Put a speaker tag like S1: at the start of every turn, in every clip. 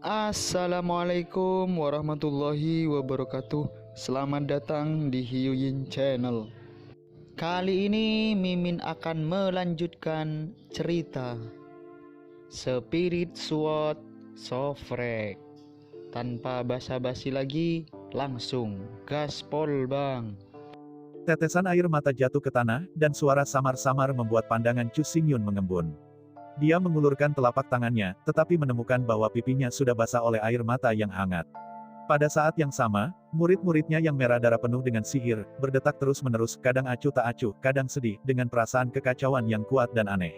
S1: Assalamualaikum warahmatullahi wabarakatuh. Selamat datang di Hiu Yin Channel. Kali ini Mimin akan melanjutkan cerita Spirit Sword Sofrek. Tanpa basa-basi lagi, langsung gaspol bang.
S2: Tetesan air mata jatuh ke tanah, dan suara samar-samar membuat pandangan Chu Xingyun mengembun. Dia mengulurkan telapak tangannya, tetapi menemukan bahwa pipinya sudah basah oleh air mata yang hangat. Pada saat yang sama, murid-muridnya yang merah darah penuh dengan sihir, berdetak terus-menerus, kadang acuh tak acuh, kadang sedih, dengan perasaan kekacauan yang kuat dan aneh.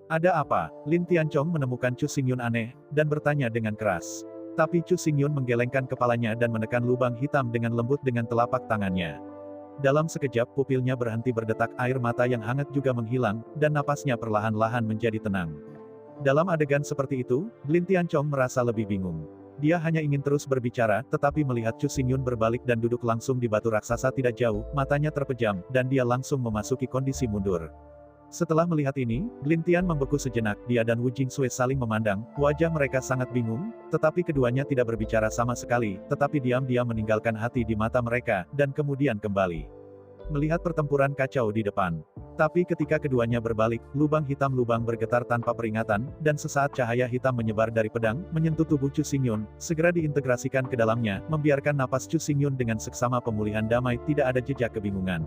S2: Ada apa? Lin Tianchong menemukan Chu Xingyun aneh, dan bertanya dengan keras. Tapi Chu Xingyun menggelengkan kepalanya dan menekan lubang hitam dengan lembut dengan telapak tangannya. Dalam sekejap pupilnya berhenti berdetak, air mata yang hangat juga menghilang, dan napasnya perlahan-lahan menjadi tenang. Dalam adegan seperti itu, Lin Tianchong merasa lebih bingung. Dia hanya ingin terus berbicara, tetapi melihat Chu Xingyun berbalik dan duduk langsung di batu raksasa tidak jauh, matanya terpejam, dan dia langsung memasuki kondisi mundur. Setelah melihat ini, Lin Tian membeku sejenak, dia dan Wu Jingsui saling memandang, wajah mereka sangat bingung, tetapi keduanya tidak berbicara sama sekali, tetapi diam-diam meninggalkan hati di mata mereka, dan kemudian kembali melihat pertempuran kacau di depan. Tapi ketika keduanya berbalik, lubang bergetar tanpa peringatan, dan sesaat cahaya hitam menyebar dari pedang, menyentuh tubuh Chu Xingyun, segera diintegrasikan ke dalamnya, membiarkan napas Chu Xingyun dengan seksama pemulihan damai, tidak ada jejak kebingungan.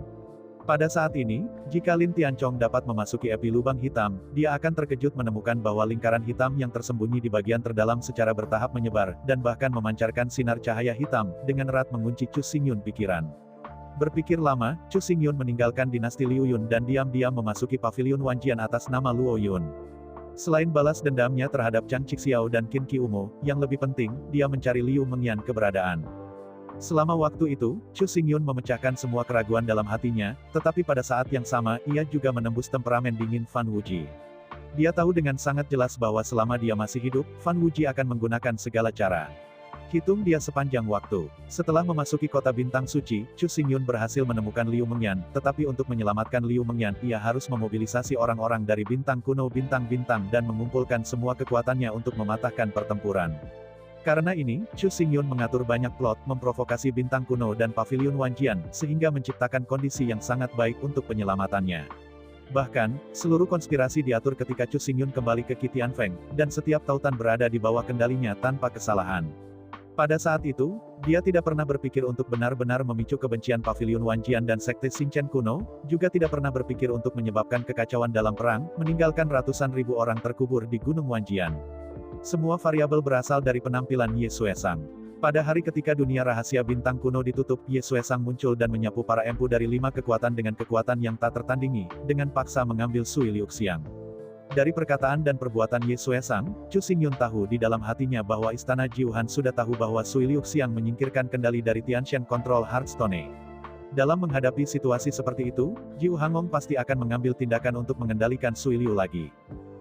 S2: Pada saat ini, jika Lin Tianchong dapat memasuki epi lubang hitam, dia akan terkejut menemukan bahwa lingkaran hitam yang tersembunyi di bagian terdalam secara bertahap menyebar, dan bahkan memancarkan sinar cahaya hitam, dengan erat mengunci Chu Xingyun pikiran. Berpikir lama, Chu Xingyun meninggalkan dinasti Liu Yun dan diam-diam memasuki pavilion Wanjian atas nama Luo Yun. Selain balas dendamnya terhadap Chang Qixiao dan Qin Qiumo, yang lebih penting, dia mencari Liu Mengyan keberadaan. Selama waktu itu, Chu Xingyun memecahkan semua keraguan dalam hatinya, tetapi pada saat yang sama, ia juga menembus temperamen dingin Fan Wuji. Dia tahu dengan sangat jelas bahwa selama dia masih hidup, Fan Wuji akan menggunakan segala cara. Hitung dia sepanjang waktu. Setelah memasuki kota bintang suci, Chu Xingyun berhasil menemukan Liu Mengyan, tetapi untuk menyelamatkan Liu Mengyan, ia harus memobilisasi orang-orang dari bintang kuno bintang-bintang dan mengumpulkan semua kekuatannya untuk mematahkan pertempuran. Karena ini, Chu Xingyun mengatur banyak plot, memprovokasi bintang kuno dan pavilion Wanjian, sehingga menciptakan kondisi yang sangat baik untuk penyelamatannya. Bahkan, seluruh konspirasi diatur ketika Chu Xingyun kembali ke Qitianfeng, dan setiap tautan berada di bawah kendalinya tanpa kesalahan. Pada saat itu, dia tidak pernah berpikir untuk benar-benar memicu kebencian pavilion Wanjian dan sekte Xinchen kuno, juga tidak pernah berpikir untuk menyebabkan kekacauan dalam perang, meninggalkan ratusan ribu orang terkubur di Gunung Wanjian. Semua variabel berasal dari penampilan Ye Xuesang. Pada hari ketika dunia rahasia bintang kuno ditutup, Ye Xuesang muncul dan menyapu para empu dari 5 kekuatan dengan kekuatan yang tak tertandingi, dengan paksa mengambil Sui Liuxiang. Dari perkataan dan perbuatan Ye Xuesang, Chu Xingyun tahu di dalam hatinya bahwa Istana Jiuhan sudah tahu bahwa Sui Liuxiang menyingkirkan kendali dari Tianshan Control Hearthstone. Dalam menghadapi situasi seperti itu, Jiu Hangong pasti akan mengambil tindakan untuk mengendalikan Sui Liu lagi.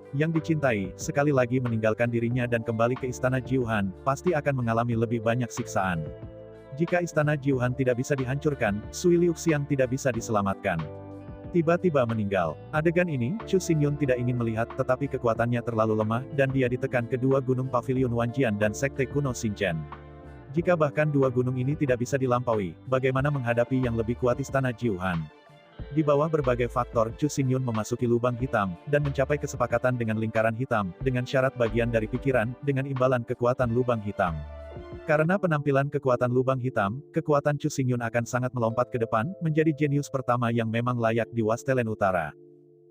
S2: Yang dicintai, sekali lagi meninggalkan dirinya dan kembali ke Istana Jiuhan, pasti akan mengalami lebih banyak siksaan. Jika Istana Jiuhan tidak bisa dihancurkan, Sui Liuxiang tidak bisa diselamatkan. Tiba-tiba meninggal. Adegan ini, Chu Xingyun tidak ingin melihat, tetapi kekuatannya terlalu lemah, dan dia ditekan kedua gunung pavilion Wanjian dan sekte kuno Xinchen. Jika bahkan dua gunung ini tidak bisa dilampaui, bagaimana menghadapi yang lebih kuat Istana Jiuhan? Di bawah berbagai faktor, Chu Xingyun memasuki lubang hitam, dan mencapai kesepakatan dengan lingkaran hitam, dengan syarat bagian dari pikiran, dengan imbalan kekuatan lubang hitam. Karena penampilan kekuatan lubang hitam, kekuatan Chu Xingyun akan sangat melompat ke depan, menjadi jenius pertama yang memang layak di Wastelen Utara.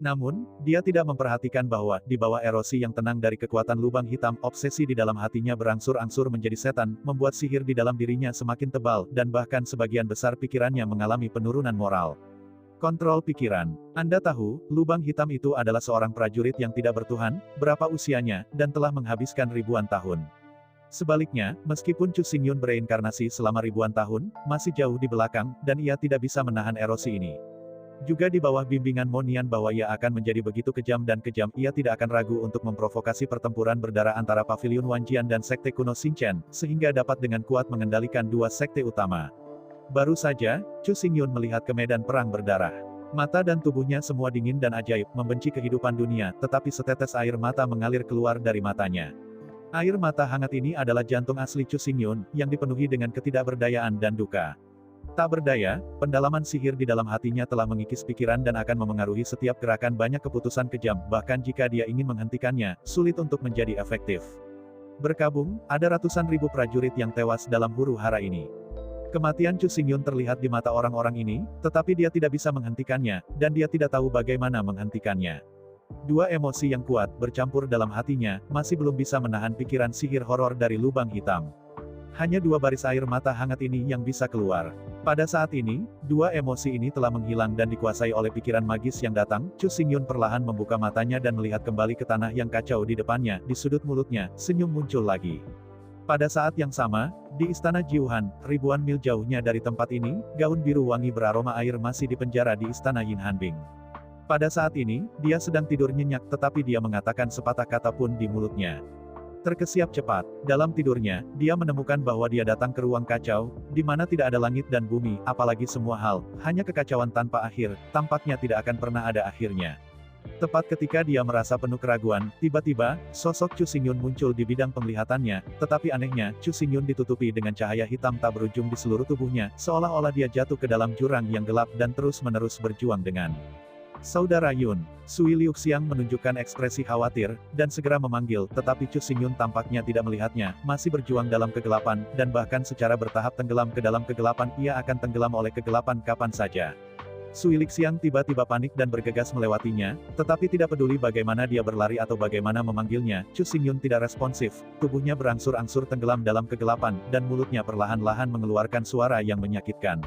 S2: Namun, dia tidak memperhatikan bahwa, di bawah erosi yang tenang dari kekuatan lubang hitam, obsesi di dalam hatinya berangsur-angsur menjadi setan, membuat sihir di dalam dirinya semakin tebal, dan bahkan sebagian besar pikirannya mengalami penurunan moral. Kontrol pikiran. Anda tahu, lubang hitam itu adalah seorang prajurit yang tidak bertuhan, berapa usianya, dan telah menghabiskan ribuan tahun. Sebaliknya, meskipun Chu Xingyun bereinkarnasi selama ribuan tahun, masih jauh di belakang, dan ia tidak bisa menahan erosi ini. Juga di bawah bimbingan Monian bahwa ia akan menjadi begitu kejam dan kejam, ia tidak akan ragu untuk memprovokasi pertempuran berdarah antara pavilion Wanjian dan sekte kuno Xinchen, sehingga dapat dengan kuat mengendalikan dua sekte utama. Baru saja, Chu Xingyun melihat ke medan perang berdarah. Mata dan tubuhnya semua dingin dan ajaib, membenci kehidupan dunia, tetapi setetes air mata mengalir keluar dari matanya. Air mata hangat ini adalah jantung asli Chu Xingyun, yang dipenuhi dengan ketidakberdayaan dan duka. Tak berdaya, pendalaman sihir di dalam hatinya telah mengikis pikiran dan akan memengaruhi setiap gerakan. Banyak keputusan kejam, bahkan jika dia ingin menghentikannya, sulit untuk menjadi efektif. Berkabung, ada ratusan ribu prajurit yang tewas dalam huru-hara ini. Kematian Chu Xingyun terlihat di mata orang-orang ini, tetapi dia tidak bisa menghentikannya, dan dia tidak tahu bagaimana menghentikannya. Dua emosi yang kuat bercampur dalam hatinya, masih belum bisa menahan pikiran sihir horor dari lubang hitam. Hanya dua baris air mata hangat ini yang bisa keluar. Pada saat ini, dua emosi ini telah menghilang dan dikuasai oleh pikiran magis yang datang. Chu Xingyun perlahan membuka matanya dan melihat kembali ke tanah yang kacau di depannya. Di sudut mulutnya, senyum muncul lagi. Pada saat yang sama, di istana Jiuhan, ribuan mil jauhnya dari tempat ini, gaun biru wangi beraroma air masih dipenjara di istana Yin Hanbing. Pada saat ini, dia sedang tidur nyenyak tetapi dia mengatakan sepatah kata pun di mulutnya. Terkesiap cepat, dalam tidurnya, dia menemukan bahwa dia datang ke ruang kacau, di mana tidak ada langit dan bumi, apalagi semua hal, hanya kekacauan tanpa akhir, tampaknya tidak akan pernah ada akhirnya. Tepat ketika dia merasa penuh keraguan, tiba-tiba, sosok Chu Xingyun muncul di bidang penglihatannya, tetapi anehnya, Chu Xingyun ditutupi dengan cahaya hitam tak berujung di seluruh tubuhnya, seolah-olah dia jatuh ke dalam jurang yang gelap dan terus-menerus berjuang dengan Saudara Yun. Sui Liuxiang menunjukkan ekspresi khawatir, dan segera memanggil, tetapi Chu Xingyun tampaknya tidak melihatnya, masih berjuang dalam kegelapan, dan bahkan secara bertahap tenggelam ke dalam kegelapan. Ia akan tenggelam oleh kegelapan kapan saja. Sui Liuxiang tiba-tiba panik dan bergegas melewatinya, tetapi tidak peduli bagaimana dia berlari atau bagaimana memanggilnya, Chu Xingyun tidak responsif, tubuhnya berangsur-angsur tenggelam dalam kegelapan, dan mulutnya perlahan-lahan mengeluarkan suara yang menyakitkan.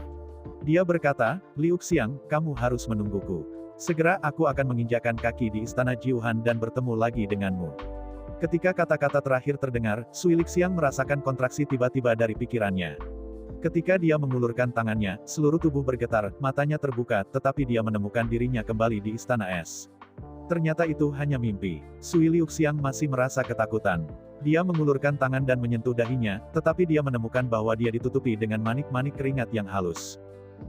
S2: Dia berkata, Liuxiang, kamu harus menungguku. Segera aku akan menginjakkan kaki di istana Jiuhan dan bertemu lagi denganmu. Ketika kata-kata terakhir terdengar, Sui Liuxiang merasakan kontraksi tiba-tiba dari pikirannya. Ketika dia mengulurkan tangannya, seluruh tubuh bergetar, matanya terbuka, tetapi dia menemukan dirinya kembali di istana es. Ternyata itu hanya mimpi. Sui Liuxiang masih merasa ketakutan. Dia mengulurkan tangan dan menyentuh dahinya, tetapi dia menemukan bahwa dia ditutupi dengan manik-manik keringat yang halus.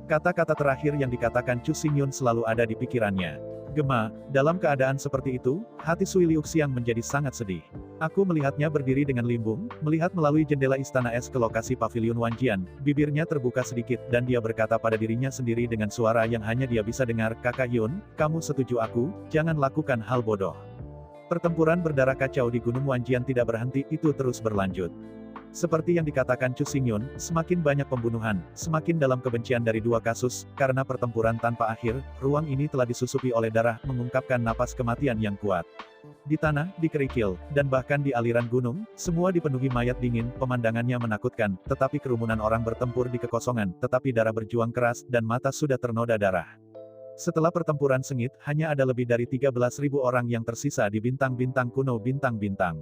S2: Kata-kata terakhir yang dikatakan Chu Xingyun selalu ada di pikirannya. Gema, dalam keadaan seperti itu, hati Sui Liuxiang menjadi sangat sedih. Aku melihatnya berdiri dengan limbung, melihat melalui jendela istana es ke lokasi pavilion Wanjian, bibirnya terbuka sedikit, dan dia berkata pada dirinya sendiri dengan suara yang hanya dia bisa dengar, Kakak Yun, kamu setuju aku, jangan lakukan hal bodoh. Pertempuran berdarah kacau di Gunung Wanjian tidak berhenti, itu terus berlanjut. Seperti yang dikatakan Chu Xingyun, semakin banyak pembunuhan, semakin dalam kebencian dari dua kasus, karena pertempuran tanpa akhir, ruang ini telah disusupi oleh darah, mengungkapkan napas kematian yang kuat. Di tanah, di kerikil, dan bahkan di aliran gunung, semua dipenuhi mayat dingin, pemandangannya menakutkan, tetapi kerumunan orang bertempur di kekosongan, tetapi darah berjuang keras, dan mata sudah ternoda darah. Setelah pertempuran sengit, hanya ada lebih dari 13.000 orang yang tersisa di bintang-bintang kuno bintang-bintang.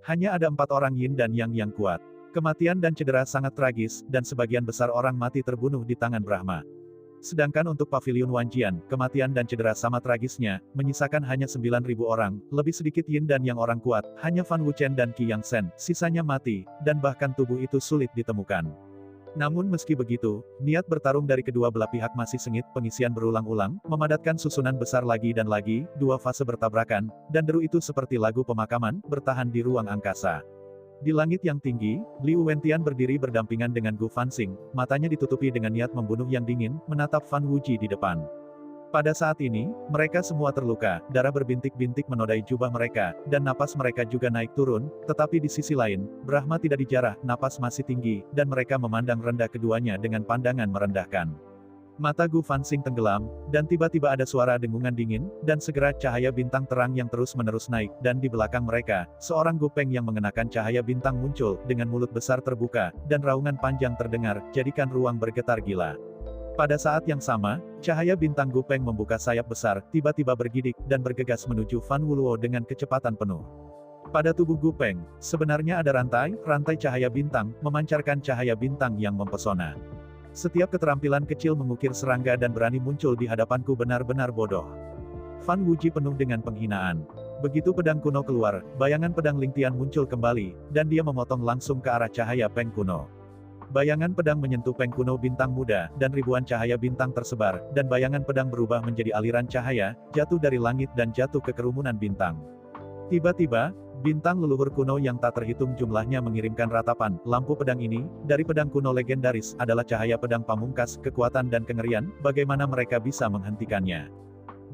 S2: Hanya ada 4 orang Yin dan Yang yang kuat. Kematian dan cedera sangat tragis, dan sebagian besar orang mati terbunuh di tangan Brahma. Sedangkan untuk pavilion Wanjian, kematian dan cedera sama tragisnya, menyisakan hanya 9.000 orang, lebih sedikit Yin dan Yang orang kuat, hanya Fan Wuchen dan Qi Yang Sen, sisanya mati, dan bahkan tubuh itu sulit ditemukan. Namun meski begitu, niat bertarung dari kedua belah pihak masih sengit, pengisian berulang-ulang, memadatkan susunan besar lagi dan lagi, dua fase bertabrakan, dan deru itu seperti lagu pemakaman, bertahan di ruang angkasa. Di langit yang tinggi, Liu Wentian berdiri berdampingan dengan Gu Fanxing, matanya ditutupi dengan niat membunuh yang dingin, menatap Fan Wuji di depan. Pada saat ini, mereka semua terluka, darah berbintik-bintik menodai jubah mereka, dan napas mereka juga naik turun, tetapi di sisi lain, Brahma tidak dijarah, napas masih tinggi, dan mereka memandang rendah keduanya dengan pandangan merendahkan. Mata Gu Fanxing tenggelam, dan tiba-tiba ada suara dengungan dingin, dan segera cahaya bintang terang yang terus-menerus naik, dan di belakang mereka, seorang Gupeng yang mengenakan cahaya bintang muncul, dengan mulut besar terbuka, dan raungan panjang terdengar, jadikan ruang bergetar gila. Pada saat yang sama, cahaya bintang Gupeng membuka sayap besar, tiba-tiba bergidik, dan bergegas menuju Fan Wuluo dengan kecepatan penuh. Pada tubuh Gupeng, sebenarnya ada rantai cahaya bintang, memancarkan cahaya bintang yang mempesona. Setiap keterampilan kecil mengukir serangga dan berani muncul di hadapanku benar-benar bodoh. Fan Wuji penuh dengan penghinaan. Begitu pedang kuno keluar, bayangan pedang Lingtian muncul kembali, dan dia memotong langsung ke arah cahaya Peng kuno. Bayangan pedang menyentuh Peng kuno bintang muda, dan ribuan cahaya bintang tersebar, dan bayangan pedang berubah menjadi aliran cahaya, jatuh dari langit dan jatuh ke kerumunan bintang. Tiba-tiba, bintang leluhur kuno yang tak terhitung jumlahnya mengirimkan ratapan. Lampu pedang ini, dari pedang kuno legendaris, adalah cahaya pedang pamungkas, kekuatan dan kengerian. Bagaimana mereka bisa menghentikannya?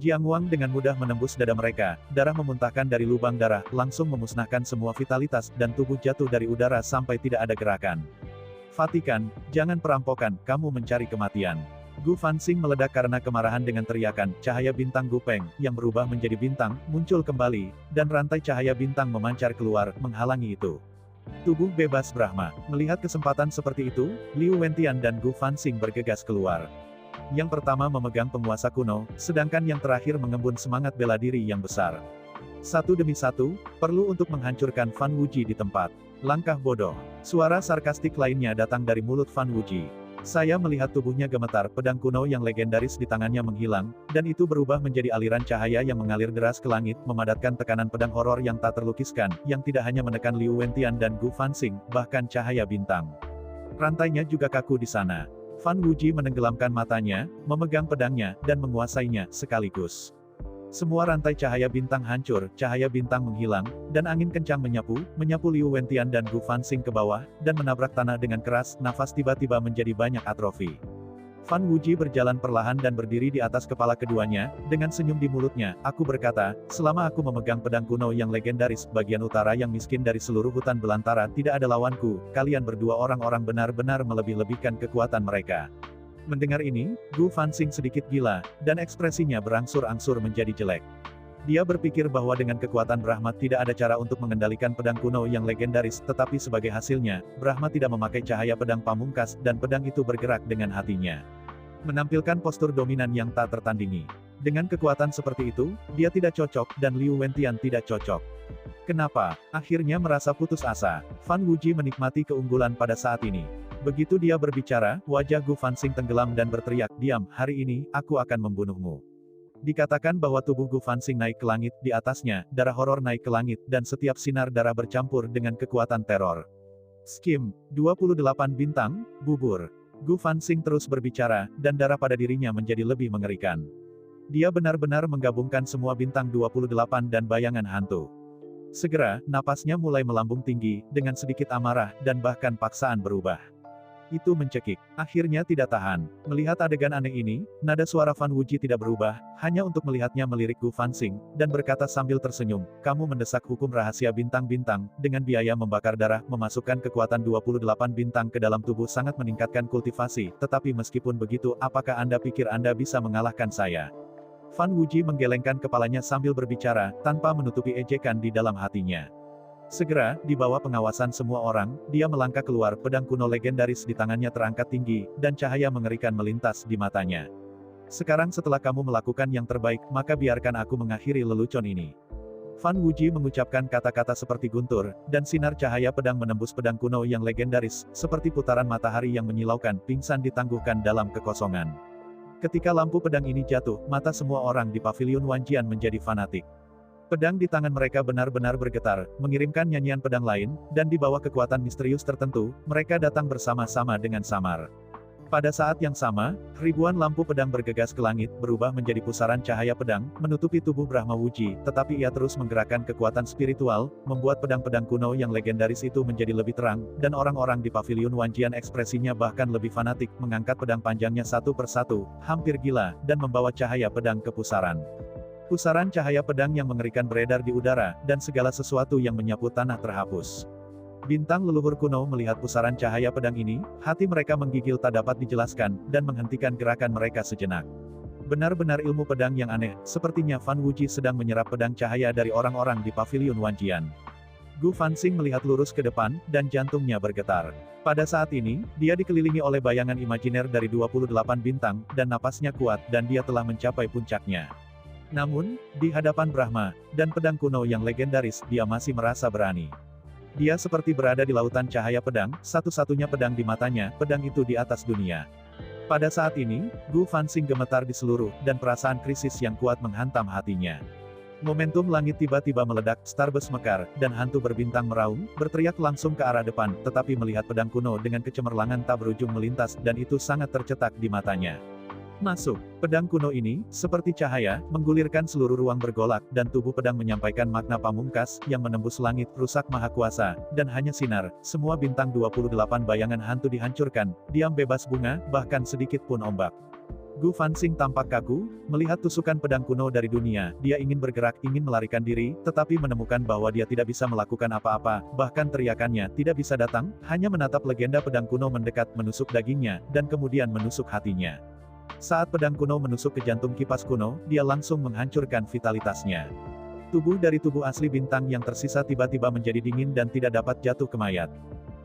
S2: Jiang Wang dengan mudah menembus dada mereka, darah memuntahkan dari lubang darah, langsung memusnahkan semua vitalitas, dan tubuh jatuh dari udara sampai tidak ada gerakan. Fatikan, jangan perampokan, kamu mencari kematian. Gu Fanxing meledak karena kemarahan dengan teriakan, cahaya bintang Gu Peng, yang berubah menjadi bintang, muncul kembali, dan rantai cahaya bintang memancar keluar, menghalangi itu. Tubuh bebas Brahma. Melihat kesempatan seperti itu, Liu Wentian dan Gu Fanxing bergegas keluar. Yang pertama memegang penguasa kuno, sedangkan yang terakhir mengembun semangat bela diri yang besar. Satu demi satu, perlu untuk menghancurkan Fan Wuji di tempat. Langkah bodoh. Suara sarkastik lainnya datang dari mulut Fan Wuji. Saya melihat tubuhnya gemetar, pedang kuno yang legendaris di tangannya menghilang, dan itu berubah menjadi aliran cahaya yang mengalir deras ke langit, memadatkan tekanan pedang horor yang tak terlukiskan, yang tidak hanya menekan Liu Wentian dan Gu Fanxing, bahkan cahaya bintang. Rantainya juga kaku di sana. Fan Wuji menenggelamkan matanya, memegang pedangnya, dan menguasainya, sekaligus. Semua rantai cahaya bintang hancur, cahaya bintang menghilang, dan angin kencang menyapu Liu Wentian dan Gu Fanxing ke bawah, dan menabrak tanah dengan keras, nafas tiba-tiba menjadi banyak atrofi. Fan Wuji berjalan perlahan dan berdiri di atas kepala keduanya, dengan senyum di mulutnya, aku berkata, selama aku memegang pedang kuno yang legendaris, bagian utara yang miskin dari seluruh hutan belantara tidak ada lawanku, kalian berdua orang-orang benar-benar melebih-lebihkan kekuatan mereka. Mendengar ini, Gu Fanxing sedikit gila, dan ekspresinya berangsur-angsur menjadi jelek. Dia berpikir bahwa dengan kekuatan Brahma tidak ada cara untuk mengendalikan pedang kuno yang legendaris, tetapi sebagai hasilnya, Brahma tidak memakai cahaya pedang pamungkas, dan pedang itu bergerak dengan hatinya. Menampilkan postur dominan yang tak tertandingi. Dengan kekuatan seperti itu, dia tidak cocok, dan Liu Wentian tidak cocok. Kenapa? Akhirnya merasa putus asa, Fan Wuji menikmati keunggulan pada saat ini. Begitu dia berbicara, wajah Gu Fanxing tenggelam dan berteriak, diam, hari ini, aku akan membunuhmu. Dikatakan bahwa tubuh Gu Fanxing naik ke langit, di atasnya, darah horor naik ke langit, dan setiap sinar darah bercampur dengan kekuatan teror. Skim, 28 bintang, bubur. Gu Fanxing terus berbicara, dan darah pada dirinya menjadi lebih mengerikan. Dia benar-benar menggabungkan semua bintang 28 dan bayangan hantu. Segera, napasnya mulai melambung tinggi, dengan sedikit amarah, dan bahkan paksaan berubah. Itu mencekik. Akhirnya tidak tahan. Melihat adegan aneh ini, nada suara Fan Wuji tidak berubah, hanya untuk melihatnya melirik Gu Fanxing, dan berkata sambil tersenyum, kamu mendesak hukum rahasia bintang-bintang, dengan biaya membakar darah, memasukkan kekuatan 28 bintang ke dalam tubuh sangat meningkatkan kultivasi, tetapi meskipun begitu, apakah Anda pikir Anda bisa mengalahkan saya? Fan Wuji menggelengkan kepalanya sambil berbicara, tanpa menutupi ejekan di dalam hatinya. Segera, di bawah pengawasan semua orang, dia melangkah keluar, pedang kuno legendaris di tangannya terangkat tinggi, dan cahaya mengerikan melintas di matanya. Sekarang setelah kamu melakukan yang terbaik, maka biarkan aku mengakhiri lelucon ini. Fan Wuji mengucapkan kata-kata seperti guntur, dan sinar cahaya pedang menembus pedang kuno yang legendaris, seperti putaran matahari yang menyilaukan, pingsan ditangguhkan dalam kekosongan. Ketika lampu pedang ini jatuh, mata semua orang di paviliun Wanjian menjadi fanatik. Pedang di tangan mereka benar-benar bergetar, mengirimkan nyanyian pedang lain, dan di bawah kekuatan misterius tertentu, mereka datang bersama-sama dengan samar. Pada saat yang sama, ribuan lampu pedang bergegas ke langit, berubah menjadi pusaran cahaya pedang, menutupi tubuh Brahma Wuji, tetapi ia terus menggerakkan kekuatan spiritual, membuat pedang-pedang kuno yang legendaris itu menjadi lebih terang, dan orang-orang di paviliun Wanjian ekspresinya bahkan lebih fanatik, mengangkat pedang panjangnya satu persatu, hampir gila, dan membawa cahaya pedang ke pusaran. Pusaran cahaya pedang yang mengerikan beredar di udara, dan segala sesuatu yang menyapu tanah terhapus. Bintang leluhur kuno melihat pusaran cahaya pedang ini, hati mereka menggigil tak dapat dijelaskan, dan menghentikan gerakan mereka sejenak. Benar-benar ilmu pedang yang aneh, sepertinya Fan Wuji sedang menyerap pedang cahaya dari orang-orang di paviliun Wanjian. Gu Fanxing melihat lurus ke depan, dan jantungnya bergetar. Pada saat ini, dia dikelilingi oleh bayangan imajiner dari 28 bintang, dan napasnya kuat, dan dia telah mencapai puncaknya. Namun, di hadapan Brahma, dan pedang kuno yang legendaris, dia masih merasa berani. Dia seperti berada di lautan cahaya pedang, satu-satunya pedang di matanya, pedang itu di atas dunia. Pada saat ini, Gu Fanxing gemetar di seluruh, dan perasaan krisis yang kuat menghantam hatinya. Momentum langit tiba-tiba meledak, starbus mekar, dan hantu berbintang meraung, berteriak langsung ke arah depan, tetapi melihat pedang kuno dengan kecemerlangan tak berujung melintas, dan itu sangat tercetak di matanya. Masuk. Pedang kuno ini, seperti cahaya, menggulirkan seluruh ruang bergolak, dan tubuh pedang menyampaikan makna pamungkas, yang menembus langit, rusak maha kuasa, dan hanya sinar, semua bintang 28 bayangan hantu dihancurkan, diam bebas bunga, bahkan sedikit pun ombak. Gu Fanxing tampak kaku, melihat tusukan pedang kuno dari dunia, dia ingin bergerak, ingin melarikan diri, tetapi menemukan bahwa dia tidak bisa melakukan apa-apa, bahkan teriakannya tidak bisa datang, hanya menatap legenda pedang kuno mendekat, menusuk dagingnya, dan kemudian menusuk hatinya. Saat pedang kuno menusuk ke jantung kipas kuno, dia langsung menghancurkan vitalitasnya. Tubuh dari tubuh asli bintang yang tersisa tiba-tiba menjadi dingin dan tidak dapat jatuh ke mayat.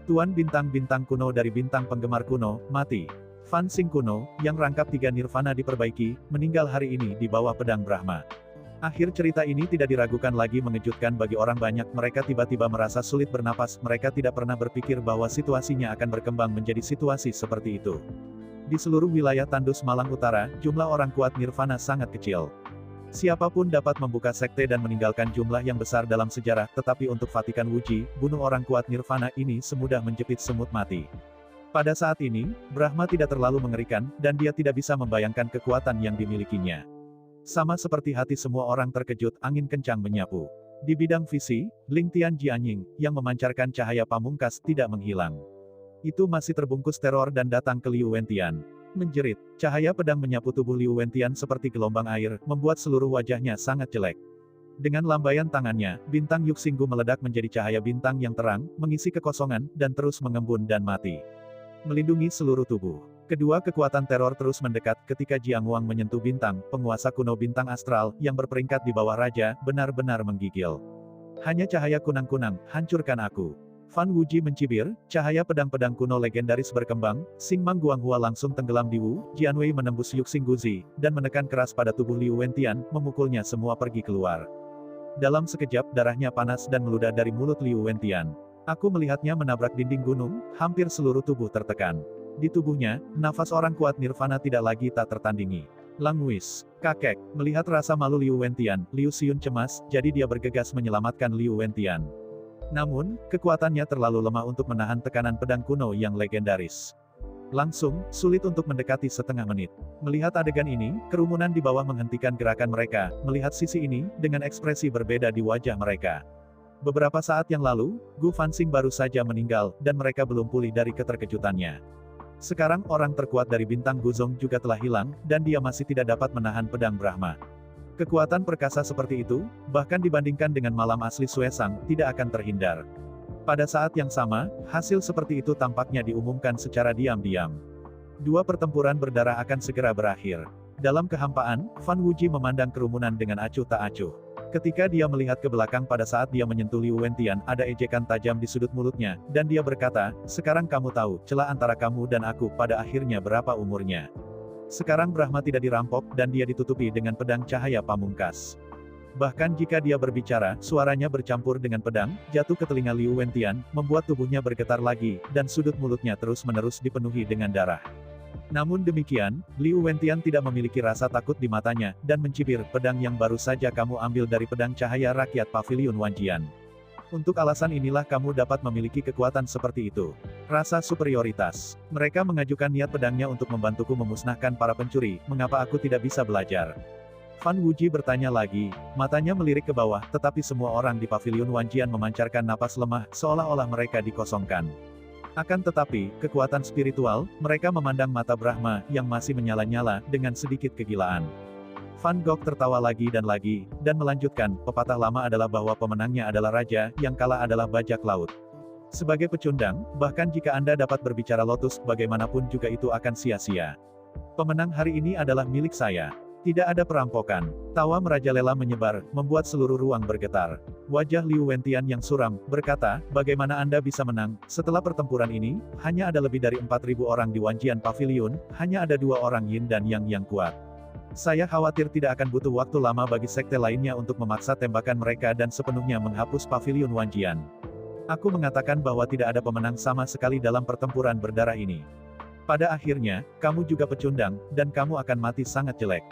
S2: Tuan bintang-bintang kuno dari bintang penggemar kuno, mati. Fanxing kuno, yang rangkap 3 nirvana diperbaiki, meninggal hari ini di bawah pedang Brahma. Akhir cerita ini tidak diragukan lagi mengejutkan bagi orang banyak, mereka tiba-tiba merasa sulit bernapas, mereka tidak pernah berpikir bahwa situasinya akan berkembang menjadi situasi seperti itu. Di seluruh wilayah Tandus Malang Utara, jumlah orang kuat nirvana sangat kecil. Siapapun dapat membuka sekte dan meninggalkan jumlah yang besar dalam sejarah, tetapi untuk Vatikan Wuji, bunuh orang kuat nirvana ini semudah menjepit semut mati. Pada saat ini, Brahma tidak terlalu mengerikan, dan dia tidak bisa membayangkan kekuatan yang dimilikinya. Sama seperti hati semua orang terkejut, angin kencang menyapu. Di bidang visi, Ling Tian Jianying, yang memancarkan cahaya pamungkas, tidak menghilang. Itu masih terbungkus teror dan datang ke Liu Wentian. Menjerit, cahaya pedang menyapu tubuh Liu Wentian seperti gelombang air, membuat seluruh wajahnya sangat jelek. Dengan lambaian tangannya, bintang Yuxinggu meledak menjadi cahaya bintang yang terang, mengisi kekosongan, dan terus mengembun dan mati. Melindungi seluruh tubuh. Kedua kekuatan teror terus mendekat ketika Jiang Wang menyentuh bintang, penguasa kuno bintang astral, yang berperingkat di bawah raja, benar-benar menggigil. Hanya cahaya kunang-kunang, hancurkan aku. Fan Wuji mencibir, cahaya pedang-pedang kuno legendaris berkembang, Xing Mang Guanghua langsung tenggelam di Wu, Jianwei menembus Yuxinggu Zi, dan menekan keras pada tubuh Liu Wentian, memukulnya semua pergi keluar. Dalam sekejap, darahnya panas dan meludah dari mulut Liu Wentian. Aku melihatnya menabrak dinding gunung, hampir seluruh tubuh tertekan. Di tubuhnya, nafas orang kuat nirvana tidak lagi tak tertandingi. Langwis, kakek, melihat rasa malu Liu Wentian, Liu Xiun cemas, jadi dia bergegas menyelamatkan Liu Wentian. Namun, kekuatannya terlalu lemah untuk menahan tekanan pedang kuno yang legendaris. Langsung, sulit untuk mendekati setengah menit. Melihat adegan ini, kerumunan di bawah menghentikan gerakan mereka, melihat sisi ini, dengan ekspresi berbeda di wajah mereka. Beberapa saat yang lalu, Gu Fanxing baru saja meninggal, dan mereka belum pulih dari keterkejutannya. Sekarang orang terkuat dari bintang Guzong juga telah hilang, dan dia masih tidak dapat menahan pedang Brahma. Kekuatan perkasa seperti itu, bahkan dibandingkan dengan malam asli Suesang, tidak akan terhindar. Pada saat yang sama, hasil seperti itu tampaknya diumumkan secara diam-diam. Dua pertempuran berdarah akan segera berakhir. Dalam kehampaan, Fan Wuji memandang kerumunan dengan acuh tak acuh. Ketika dia melihat ke belakang pada saat dia menyentuh Liu Wentian, ada ejekan tajam di sudut mulutnya, dan dia berkata, sekarang kamu tahu, celah antara kamu dan aku pada akhirnya berapa umurnya. Sekarang Brahma tidak dirampok, dan dia ditutupi dengan pedang cahaya pamungkas. Bahkan jika dia berbicara, suaranya bercampur dengan pedang, jatuh ke telinga Liu Wentian, membuat tubuhnya bergetar lagi, dan sudut mulutnya terus-menerus dipenuhi dengan darah. Namun demikian, Liu Wentian tidak memiliki rasa takut di matanya, dan mencibir, pedang yang baru saja kamu ambil dari pedang cahaya rakyat Pavilion Wanjian. Untuk alasan inilah kamu dapat memiliki kekuatan seperti itu. Rasa superioritas. Mereka mengajukan niat pedangnya untuk membantuku memusnahkan para pencuri, mengapa aku tidak bisa belajar? Fan Wuji bertanya lagi, matanya melirik ke bawah, tetapi semua orang di Pavilion Wanjian memancarkan napas lemah, seolah-olah mereka dikosongkan. Akan tetapi, kekuatan spiritual, mereka memandang mata Brahma, yang masih menyala-nyala, dengan sedikit kegilaan. Van Gogh tertawa lagi, dan melanjutkan, pepatah lama adalah bahwa pemenangnya adalah raja, yang kalah adalah bajak laut. Sebagai pecundang, bahkan jika Anda dapat berbicara lotus, bagaimanapun juga itu akan sia-sia. Pemenang hari ini adalah milik saya. Tidak ada perampokan. Tawa merajalela menyebar, membuat seluruh ruang bergetar. Wajah Liu Wentian yang suram, berkata, bagaimana Anda bisa menang? Setelah pertempuran ini, hanya ada lebih dari 4.000 orang di Wanjian Pavilion, hanya ada 2 orang Yin dan Yang yang kuat. Saya khawatir tidak akan butuh waktu lama bagi sekte lainnya untuk memaksa tembakan mereka dan sepenuhnya menghapus Pavilion Wanjian. Aku mengatakan bahwa tidak ada pemenang sama sekali dalam pertempuran berdarah ini. Pada akhirnya, kamu juga pecundang, dan kamu akan mati sangat jelek.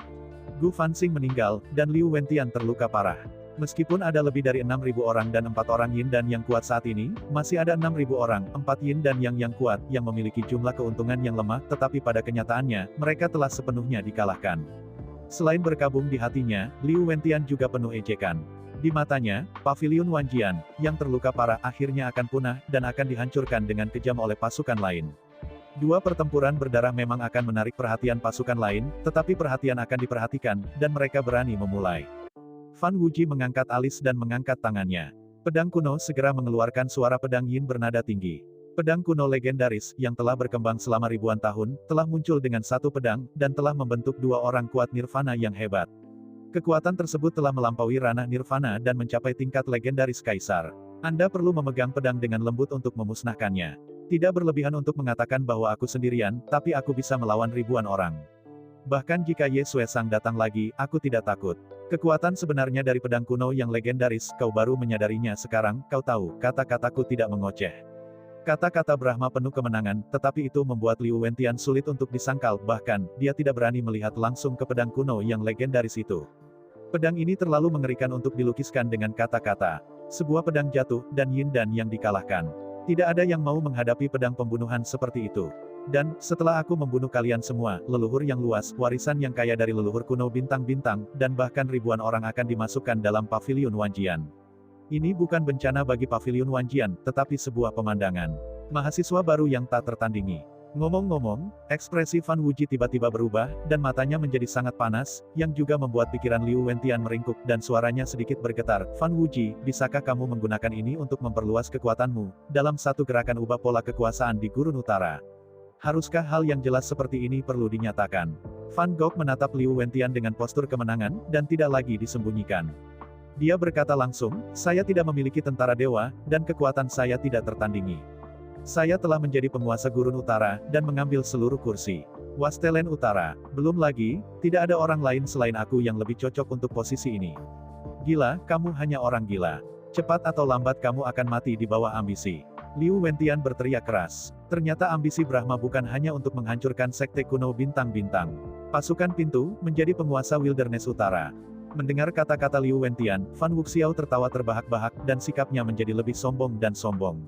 S2: Gu Fanxing meninggal, dan Liu Wentian terluka parah. Meskipun ada lebih dari 6.000 orang dan 4 orang yin dan yang kuat saat ini, masih ada 6.000 orang, 4 yin dan yang kuat, yang memiliki jumlah keuntungan yang lemah, tetapi pada kenyataannya, mereka telah sepenuhnya dikalahkan. Selain berkabung di hatinya, Liu Wentian juga penuh ejekan. Di matanya, Paviliun Wanjian, yang terluka parah akhirnya akan punah, dan akan dihancurkan dengan kejam oleh pasukan lain. Dua pertempuran berdarah memang akan menarik perhatian pasukan lain, tetapi perhatian akan diperhatikan, dan mereka berani memulai. Fan Wuji mengangkat alis dan mengangkat tangannya. Pedang kuno segera mengeluarkan suara pedang yin bernada tinggi. Pedang kuno legendaris, yang telah berkembang selama ribuan tahun, telah muncul dengan satu pedang, dan telah membentuk dua orang kuat nirvana yang hebat. Kekuatan tersebut telah melampaui ranah nirvana dan mencapai tingkat legendaris kaisar. Anda perlu memegang pedang dengan lembut untuk memusnahkannya. Tidak berlebihan untuk mengatakan bahwa aku sendirian, tapi aku bisa melawan ribuan orang. Bahkan jika Ye Xuesang datang lagi, aku tidak takut. Kekuatan sebenarnya dari pedang kuno yang legendaris, kau baru menyadarinya sekarang, kau tahu, kata-kataku tidak mengoceh. Kata-kata Brahma penuh kemenangan, tetapi itu membuat Liu Wentian sulit untuk disangkal, bahkan, dia tidak berani melihat langsung ke pedang kuno yang legendaris itu. Pedang ini terlalu mengerikan untuk dilukiskan dengan kata-kata. Sebuah pedang jatuh, dan yin dan yang dikalahkan. Tidak ada yang mau menghadapi pedang pembunuhan seperti itu. Dan, setelah aku membunuh kalian semua, leluhur yang luas, warisan yang kaya dari leluhur kuno bintang-bintang, dan bahkan ribuan orang akan dimasukkan dalam Paviliun Wanjian. Ini bukan bencana bagi Paviliun Wanjian, tetapi sebuah pemandangan. Mahasiswa baru yang tak tertandingi. Ngomong-ngomong, ekspresi Fan Wuji tiba-tiba berubah, dan matanya menjadi sangat panas, yang juga membuat pikiran Liu Wentian meringkuk, dan suaranya sedikit bergetar. Fan Wuji, bisakah kamu menggunakan ini untuk memperluas kekuatanmu, dalam satu gerakan ubah pola kekuasaan di Gurun Utara? Haruskah hal yang jelas seperti ini perlu dinyatakan? Van Gogh menatap Liu Wentian dengan postur kemenangan, dan tidak lagi disembunyikan. Dia berkata langsung, saya tidak memiliki tentara dewa, dan kekuatan saya tidak tertandingi. Saya telah menjadi penguasa Gurun Utara, dan mengambil seluruh kursi Wastelen Utara. Belum lagi, tidak ada orang lain selain aku yang lebih cocok untuk posisi ini. Gila, kamu hanya orang gila. Cepat atau lambat kamu akan mati di bawah ambisi. Liu Wentian berteriak keras. Ternyata ambisi Brahma bukan hanya untuk menghancurkan sekte kuno bintang-bintang. Pasukan pintu, menjadi penguasa Wilderness Utara. Mendengar kata-kata Liu Wentian, Fan Wuxiao tertawa terbahak-bahak, dan sikapnya menjadi lebih sombong dan sombong.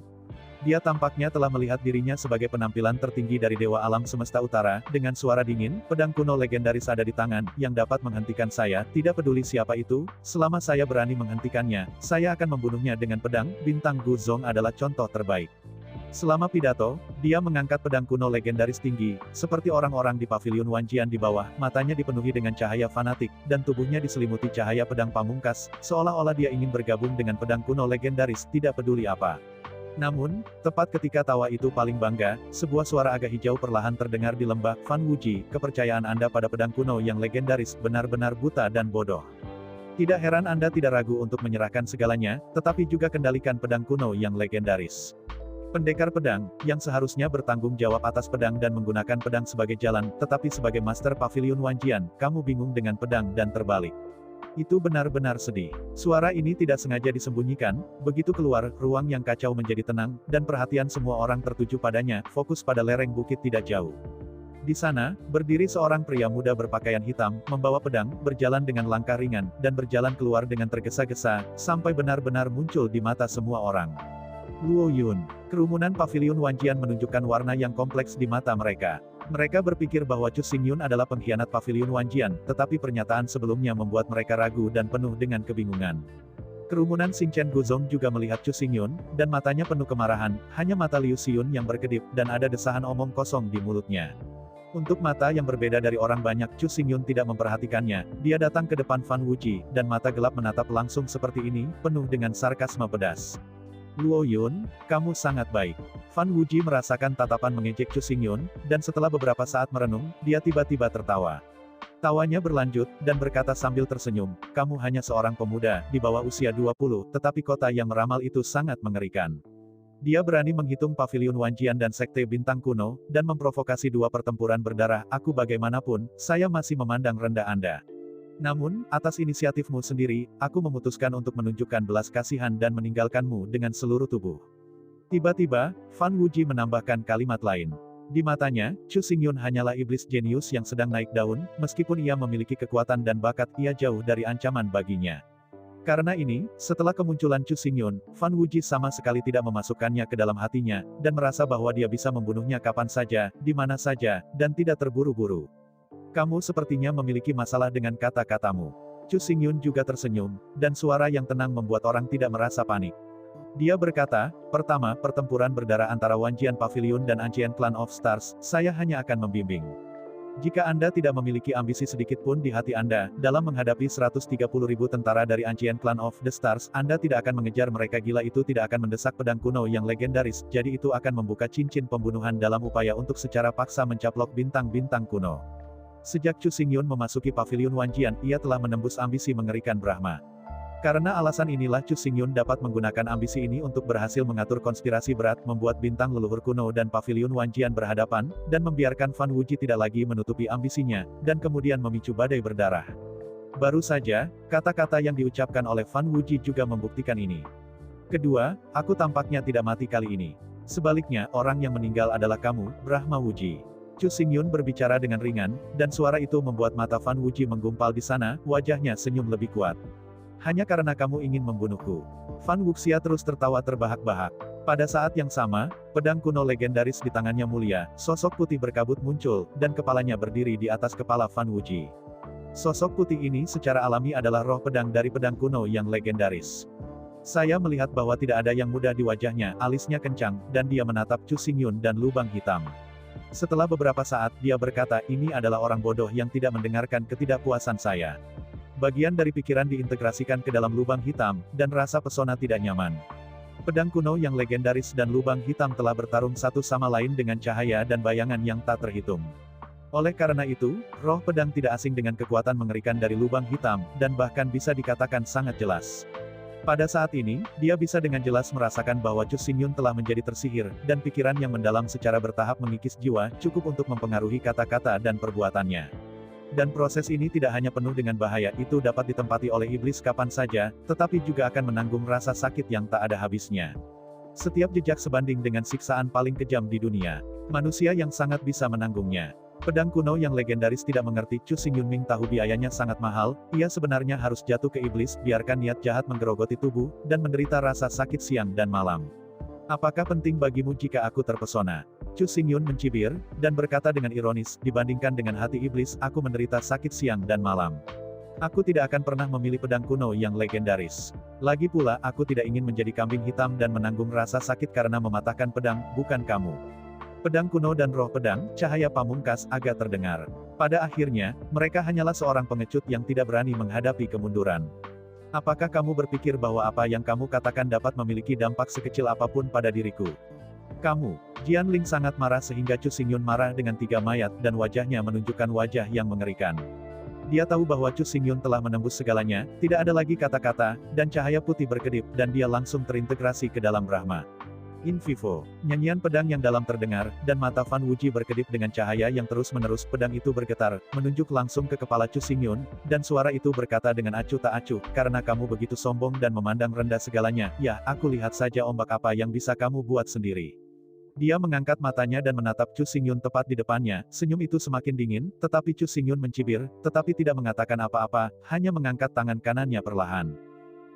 S2: Dia tampaknya telah melihat dirinya sebagai penampilan tertinggi dari Dewa Alam Semesta Utara, dengan suara dingin, pedang kuno legendaris ada di tangan, yang dapat menghentikan saya, tidak peduli siapa itu, selama saya berani menghentikannya, saya akan membunuhnya dengan pedang, bintang Guzong adalah contoh terbaik. Selama pidato, dia mengangkat pedang kuno legendaris tinggi, seperti orang-orang di Paviliun Wanjian di bawah, matanya dipenuhi dengan cahaya fanatik, dan tubuhnya diselimuti cahaya pedang pamungkas, seolah-olah dia ingin bergabung dengan pedang kuno legendaris, tidak peduli apa. Namun, tepat ketika tawa itu paling bangga, sebuah suara agak hijau perlahan terdengar di lembah. Fan Wuji, kepercayaan Anda pada pedang kuno yang legendaris benar-benar buta dan bodoh. Tidak heran Anda tidak ragu untuk menyerahkan segalanya, tetapi juga kendalikan pedang kuno yang legendaris. Pendekar pedang, yang seharusnya bertanggung jawab atas pedang dan menggunakan pedang sebagai jalan, tetapi sebagai Master Paviliun Wanjian, kamu bingung dengan pedang dan terbalik. Itu benar-benar sedih. Suara ini tidak sengaja disembunyikan, begitu keluar, ruang yang kacau menjadi tenang, dan perhatian semua orang tertuju padanya, fokus pada lereng bukit tidak jauh. Di sana, berdiri seorang pria muda berpakaian hitam, membawa pedang, berjalan dengan langkah ringan, dan berjalan keluar dengan tergesa-gesa, sampai benar-benar muncul di mata semua orang. Luo Yun. Kerumunan Paviliun Wanjian menunjukkan warna yang kompleks di mata mereka. Mereka berpikir bahwa Chu Xingyun adalah pengkhianat Paviliun Wanjian, tetapi pernyataan sebelumnya membuat mereka ragu dan penuh dengan kebingungan. Kerumunan Xinchen Guzong juga melihat Chu Xingyun, dan matanya penuh kemarahan, hanya mata Liu Xiun yang berkedip, dan ada desahan omong kosong di mulutnya. Untuk mata yang berbeda dari orang banyak, Chu Xingyun tidak memperhatikannya, dia datang ke depan Fan Wuji, dan mata gelap menatap langsung seperti ini, penuh dengan sarkasme pedas. Luo Yun, kamu sangat baik. Fan Wuji merasakan tatapan mengejek Chu Xingyun, dan setelah beberapa saat merenung, dia tiba-tiba tertawa. Tawanya berlanjut, dan berkata sambil tersenyum, kamu hanya seorang pemuda, di bawah usia 20, tetapi kota yang meramal itu sangat mengerikan. Dia berani menghitung Paviliun Wanjian dan Sekte Bintang Kuno, dan memprovokasi dua pertempuran berdarah, aku bagaimanapun, saya masih memandang rendah Anda. Namun, atas inisiatifmu sendiri, aku memutuskan untuk menunjukkan belas kasihan dan meninggalkanmu dengan seluruh tubuh. Tiba-tiba, Fan Wuji menambahkan kalimat lain. Di matanya, Chu Xingyun hanyalah iblis jenius yang sedang naik daun, meskipun ia memiliki kekuatan dan bakat, ia jauh dari ancaman baginya. Karena ini, setelah kemunculan Chu Xingyun, Fan Wuji sama sekali tidak memasukkannya ke dalam hatinya, dan merasa bahwa dia bisa membunuhnya kapan saja, di mana saja, dan tidak terburu-buru. Kamu sepertinya memiliki masalah dengan kata-katamu. Chu Xingyun juga tersenyum, dan suara yang tenang membuat orang tidak merasa panik. Dia berkata, pertama, pertempuran berdarah antara Wanjian Pavilion dan Ancient Clan of Stars, saya hanya akan membimbing. Jika Anda tidak memiliki ambisi sedikit pun di hati Anda, dalam menghadapi 130.000 tentara dari Ancient Clan of the Stars, Anda tidak akan mengejar mereka. Gila itu tidak akan mendesak pedang kuno yang legendaris, jadi itu akan membuka cincin pembunuhan dalam upaya untuk secara paksa mencaplok bintang-bintang kuno. Sejak Chu Xingyun memasuki Pavilion Wanjian, ia telah menembus ambisi mengerikan Brahma. Karena alasan inilah Chu Xingyun dapat menggunakan ambisi ini untuk berhasil mengatur konspirasi berat, membuat bintang leluhur kuno dan Pavilion Wanjian berhadapan, dan membiarkan Fan Wuji tidak lagi menutupi ambisinya, dan kemudian memicu badai berdarah. Baru saja, kata-kata yang diucapkan oleh Fan Wuji juga membuktikan ini. Kedua, aku tampaknya tidak mati kali ini. Sebaliknya, orang yang meninggal adalah kamu, Brahma Wuji. Chu Xingyun berbicara dengan ringan, dan suara itu membuat mata Fan Wuji menggumpal di sana, wajahnya senyum lebih kuat. Hanya karena kamu ingin membunuhku. Fan Wuxia terus tertawa terbahak-bahak. Pada saat yang sama, pedang kuno legendaris di tangannya mulia, sosok putih berkabut muncul, dan kepalanya berdiri di atas kepala Fan Wuji. Sosok putih ini secara alami adalah roh pedang dari pedang kuno yang legendaris. Saya melihat bahwa tidak ada yang mudah di wajahnya, alisnya kencang, dan dia menatap Chu Xingyun dan lubang hitam. Setelah beberapa saat, dia berkata, ini adalah orang bodoh yang tidak mendengarkan ketidakpuasan saya. Bagian dari pikiran diintegrasikan ke dalam lubang hitam, dan rasa pesona tidak nyaman. Pedang kuno yang legendaris dan lubang hitam telah bertarung satu sama lain dengan cahaya dan bayangan yang tak terhitung. Oleh karena itu, roh pedang tidak asing dengan kekuatan mengerikan dari lubang hitam, dan bahkan bisa dikatakan sangat jelas. Pada saat ini, dia bisa dengan jelas merasakan bahwa Chu Xingyun telah menjadi tersihir, dan pikiran yang mendalam secara bertahap mengikis jiwa, cukup untuk mempengaruhi kata-kata dan perbuatannya. Dan proses ini tidak hanya penuh dengan bahaya, itu dapat ditempati oleh iblis kapan saja, tetapi juga akan menanggung rasa sakit yang tak ada habisnya. Setiap jejak sebanding dengan siksaan paling kejam di dunia. Manusia yang sangat bisa menanggungnya. Pedang kuno yang legendaris tidak mengerti. Chu Xingyun tahu biayanya sangat mahal, ia sebenarnya harus jatuh ke iblis, biarkan niat jahat menggerogoti tubuh, dan menderita rasa sakit siang dan malam. Apakah penting bagimu jika aku terpesona? Chu Xingyun mencibir, dan berkata dengan ironis, dibandingkan dengan hati iblis, aku menderita sakit siang dan malam. Aku tidak akan pernah memilih pedang kuno yang legendaris. Lagi pula, aku tidak ingin menjadi kambing hitam dan menanggung rasa sakit karena mematahkan pedang, bukan kamu. Pedang kuno dan roh pedang, cahaya pamungkas, agak terdengar. Pada akhirnya, mereka hanyalah seorang pengecut yang tidak berani menghadapi kemunduran. Apakah kamu berpikir bahwa apa yang kamu katakan dapat memiliki dampak sekecil apapun pada diriku? Kamu, Jian Ling sangat marah sehingga Chu Xingyun marah dengan 3 mayat dan wajahnya menunjukkan wajah yang mengerikan. Dia tahu bahwa Chu Xingyun telah menembus segalanya, tidak ada lagi kata-kata, dan cahaya putih berkedip, dan dia langsung terintegrasi ke dalam Brahma. In vivo, nyanyian pedang yang dalam terdengar, dan mata Fan Wuji berkedip dengan cahaya yang terus-menerus. Pedang itu bergetar, menunjuk langsung ke kepala Chu Xingyun, dan suara itu berkata dengan acuh tak acuh, karena kamu begitu sombong dan memandang rendah segalanya, ya, aku lihat saja ombak apa yang bisa kamu buat sendiri. Dia mengangkat matanya dan menatap Chu Xingyun tepat di depannya, senyum itu semakin dingin, tetapi Chu Xingyun mencibir, tetapi tidak mengatakan apa-apa, hanya mengangkat tangan kanannya perlahan.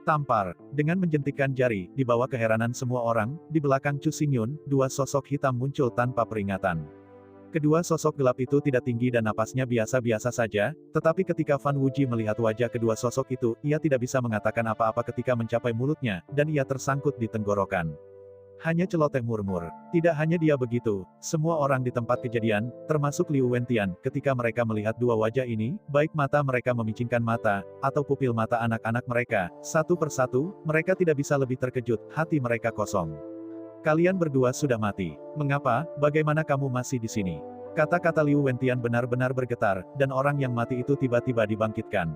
S2: Tampar, dengan menjentikkan jari, di bawah keheranan semua orang, di belakang Chu Xingyun, 2 sosok hitam muncul tanpa peringatan. Kedua sosok gelap itu tidak tinggi dan napasnya biasa-biasa saja, tetapi ketika Fan Wuji melihat wajah kedua sosok itu, ia tidak bisa mengatakan apa-apa ketika mencapai mulutnya, dan ia tersangkut di tenggorokan. Hanya celoteh murmur. Tidak hanya dia begitu, semua orang di tempat kejadian, termasuk Liu Wentian, ketika mereka melihat dua wajah ini, baik mata mereka memicingkan mata, atau pupil mata anak-anak mereka, satu persatu, mereka tidak bisa lebih terkejut, hati mereka kosong. Kalian berdua sudah mati. Mengapa, bagaimana kamu masih di sini? Kata-kata Liu Wentian benar-benar bergetar, dan orang yang mati itu tiba-tiba dibangkitkan.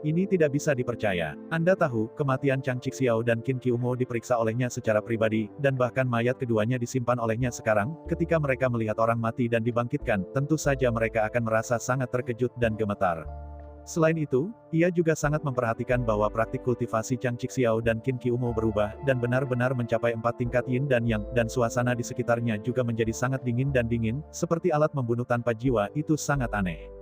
S2: Ini tidak bisa dipercaya. Anda tahu, kematian Chang Qixiao dan Qin Qiumo diperiksa olehnya secara pribadi, dan bahkan mayat keduanya disimpan olehnya sekarang. Ketika mereka melihat orang mati dan dibangkitkan, tentu saja mereka akan merasa sangat terkejut dan gemetar. Selain itu, ia juga sangat memperhatikan bahwa praktik kultivasi Chang Qixiao dan Qin Qiumo berubah, dan benar-benar mencapai 4 tingkat yin dan yang, dan suasana di sekitarnya juga menjadi sangat dingin dan dingin, seperti alat membunuh tanpa jiwa. Itu sangat aneh.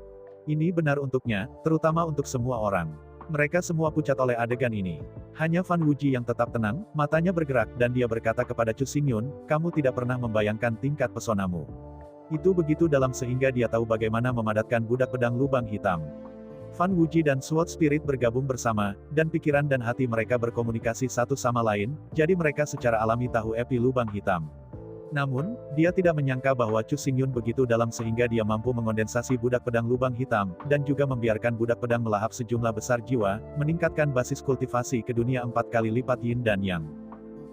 S2: Ini benar untuknya, terutama untuk semua orang. Mereka semua pucat oleh adegan ini. Hanya Fan Wuji yang tetap tenang, matanya bergerak dan dia berkata kepada Chu Xingyun, kamu tidak pernah membayangkan tingkat pesonamu. Itu begitu dalam sehingga dia tahu bagaimana memadatkan budak pedang lubang hitam. Fan Wuji dan Sword Spirit bergabung bersama, dan pikiran dan hati mereka berkomunikasi satu sama lain, jadi mereka secara alami tahu epi lubang hitam. Namun, dia tidak menyangka bahwa Chu Xingyun begitu dalam sehingga dia mampu mengondensasi budak pedang lubang hitam, dan juga membiarkan budak pedang melahap sejumlah besar jiwa, meningkatkan basis kultivasi ke dunia 4 kali lipat Yin dan Yang.